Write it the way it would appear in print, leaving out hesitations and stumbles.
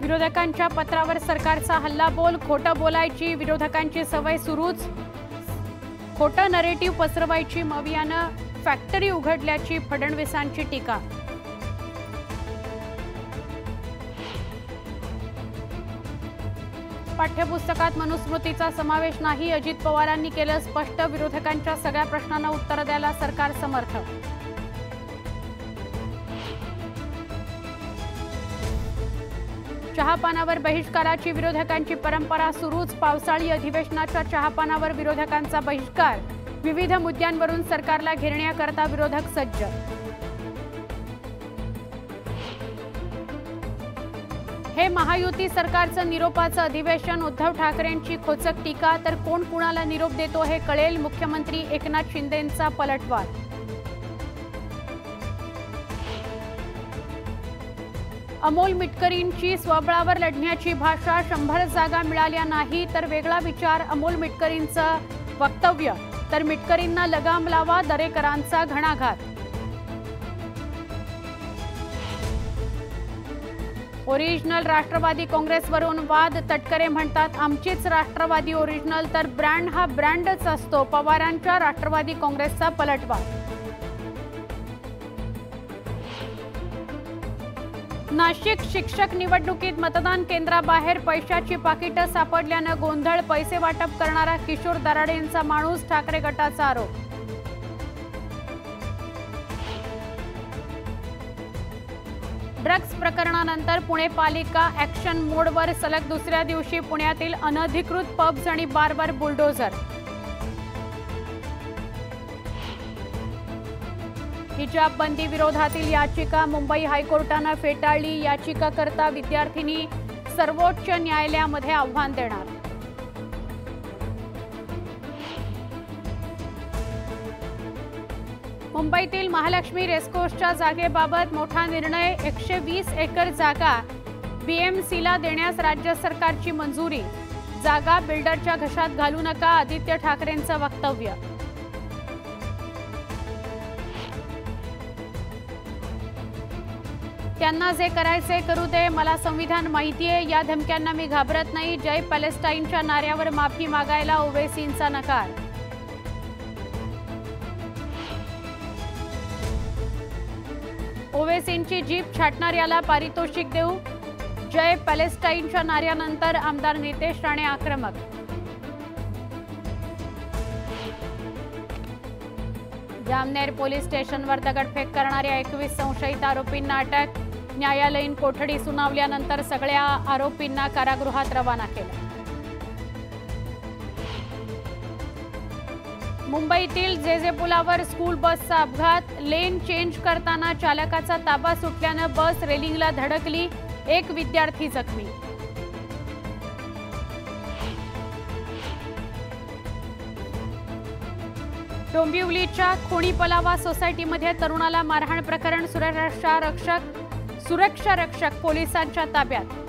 विरोधकांच्या पत्रावर सरकारचा हल्लाबोल, खोटं बोलायची विरोधकांची सवय सुरूच, खोटं नरेटिव्ह पसरवायची मवियानं फॅक्टरी उघडल्याची फडणवीसांची टीका। पाठ्यपुस्तकात मनुस्मृतीचा समावेश नाही, अजित पवारांनी केलं स्पष्ट, विरोधकांच्या सगळ्या प्रश्नांना उत्तर द्यायला सरकार समर्थ। चहापानावर बहिष्काराची विरोधकांची परंपरा सुरूच, पावसाळी अधिवेशनाच्या चहापानावर विरोधकांचा बहिष्कार, विविध मुद्द्यांवरून सरकारला घेरण्याकरता विरोधक सज्ज। हे महायुती सरकारचं निरोपाचं अधिवेशन, उद्धव ठाकरेंची खोचक टीका, तर कोण कुणाला निरोप देतो हे कळेल, मुख्यमंत्री एकनाथ शिंदेंचा पलटवार। अमोल मिटकरींची स्वबळावर लढण्याची भाषा, 100 जागा मिळाल्या नाही तर वेगळा विचार, अमोल मिटकरींचं वक्तव्य, तर मिटकरींना लगाम लावा, दरेकरांचा घणाघात। ओरिजिनल राष्ट्रवादी काँग्रेसवरून वाद, तटकरे म्हणतात आमचीच राष्ट्रवादी ओरिजिनल, तर ब्रँड हा ब्रँडच असतो, पवारांच्या राष्ट्रवादी काँग्रेसचा पलटवार। नाशिक शिक्षक निवडणुकीत मतदान केंद्राबाहेर पैशाची पाकिटं सापडल्यानं गोंधळ, पैसे वाटप करणारा किशोर दराडेंचा माणूस, ठाकरे गटाचा आरोप। ड्रग्ज प्रकरणानंतर पुणे पालिका ॲक्शन मोडवर, सलग दुसऱ्या दिवशी पुण्यातील अनधिकृत पब्स आणि बारवर बुलडोझर। हिजाब बंदी विरोधातील याचिका मुंबई हायकोर्टानं फेटाळली, याचिकाकर्ता विद्यार्थिनी सर्वोच्च न्यायालयामध्ये आव्हान देणार। मुंबईतील महालक्ष्मी रेसकोर्सच्या जागेबाबत मोठा निर्णय, 120 एकर जागा बीएमसीला देण्यास राज्य सरकारची मंजुरी, जागा बिल्डरच्या घशात घालू नका, आदित्य ठाकरेंचं वक्तव्य। त्यांना जे करायचे करू दे, मला संविधान माहितीये, या धमक्यांना मी घाबरत नाही, जय पॅलेस्टाईनच्या नाऱ्यावर माफी मागायला ओवैसींचा नकार। ओवैसींची जीप छाटणाऱ्याला पारितोषिक देऊ, जय पॅलेस्टाईनच्या नाऱ्यानंतर आमदार नितेश राणे आक्रमक। जामनेर पोलीस स्टेशनवर दगडफेक करणाऱ्या 21 संशयित आरोपींना अटक, न्यायालयीन कोठडी सुनावल्यानंतर सगळ्या आरोपींना कारागृहात रवाना केलं। मुंबईतील जेजे पुलावर स्कूल बसचा अपघात, लेन चेंज करताना चालकाचा ताबा सुटल्यानं बस रेलिंगला धडकली, एक विद्यार्थी जखमी। डोंबिवलीच्या खोणीपलावा सोसायटीमध्ये तरुणाला मारहाण प्रकरण, सुरक्षा रक्षक पोलिसांच्या ताब्यात।